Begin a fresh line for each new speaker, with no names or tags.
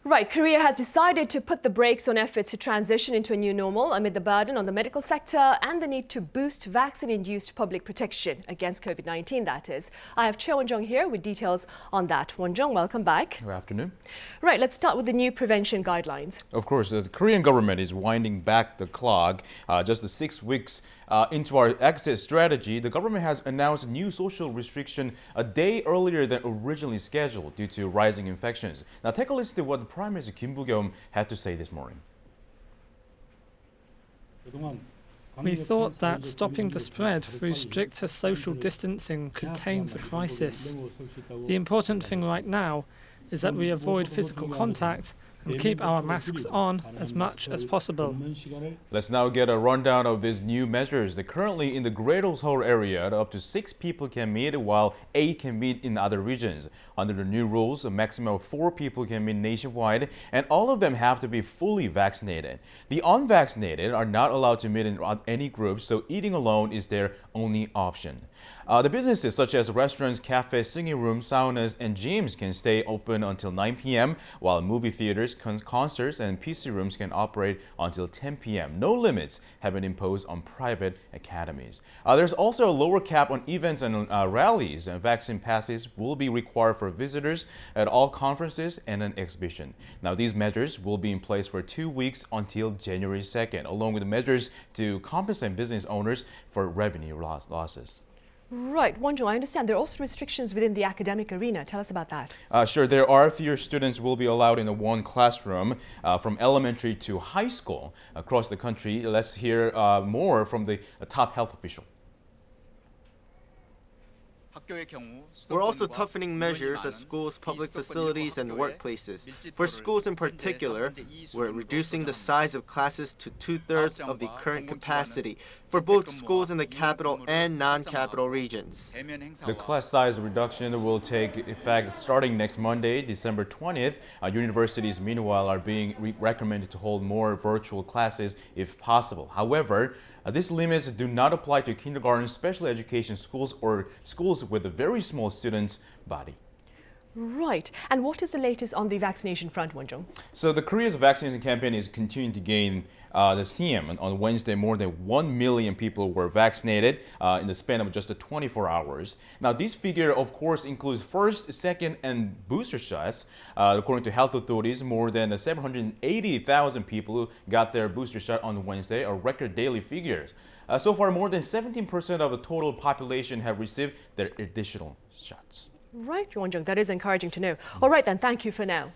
Right, Korea has decided to put the brakes on efforts to transition into a new normal amid the burden on the medical sector and the need to boost vaccine-induced public protection against COVID-19, that is. I have CHOI WON-JONG here with details on that. Won-Jong, welcome back.
Good afternoon.
Right, let's start with the new prevention guidelines.
Of course, the Korean government is winding back the clock. Just the 6 weeks into our exit strategy, the government has announced new social restriction a day earlier than originally scheduled due to rising infections. Now take a listen to what the Prime Minister Kim Boo-kyum had to say this morning.
We thought that stopping the spread through stricter social distancing could tame the crisis. The important thing right now is that we avoid physical contact and keep our masks on as much as possible.
Let's now get a rundown of these new measures. Currently in the Greater Seoul area, up to 6 people can meet while 8 can meet in other regions. Under the new rules, a maximum of 4 people can meet nationwide, and all of them have to be fully vaccinated. The unvaccinated are not allowed to meet in any groups, so eating alone is their only option. The businesses such as restaurants, cafes, singing rooms, saunas, and gyms can stay open until 9 p.m., while movie theaters, concerts, and PC rooms can operate until 10 p.m. No limits have been imposed on private academies. There's also a lower cap on events and rallies, and vaccine passes will be required for visitors at all conferences and an exhibition. Now, these measures will be in place for 2 weeks until January 2nd, along with measures to compensate business owners for revenue losses.
Right, Won-Jong, I understand there are also restrictions within the academic arena. Tell us about that.
Sure, there are fewer students will be allowed in one classroom from elementary to high school across the country. Let's hear more from the top health official.
We're also toughening measures at schools, public facilities, and workplaces. For schools in particular, we're reducing the size of classes to 2/3 of the current capacity for both schools in the capital and non-capital regions.
The class size reduction will take effect starting next Monday, December 20th. Universities, meanwhile, are being recommended to hold more virtual classes if possible. However, these limits do not apply to kindergarten, special education schools, or schools with a very small students' body.
Right. And what is the latest on the vaccination front, Won-Jong?
So the Korea's vaccination campaign is continuing to gain the steam. On Wednesday, more than 1 million people were vaccinated in the span of just 24 hours. Now, this figure, of course, includes first, second, and booster shots. According to health authorities, more than 780,000 people got their booster shot on Wednesday, a record daily figure. So far, more than 17% of the total population have received their additional shots.
Right, Won-Jong, that is encouraging to know. All right, then, thank you for now.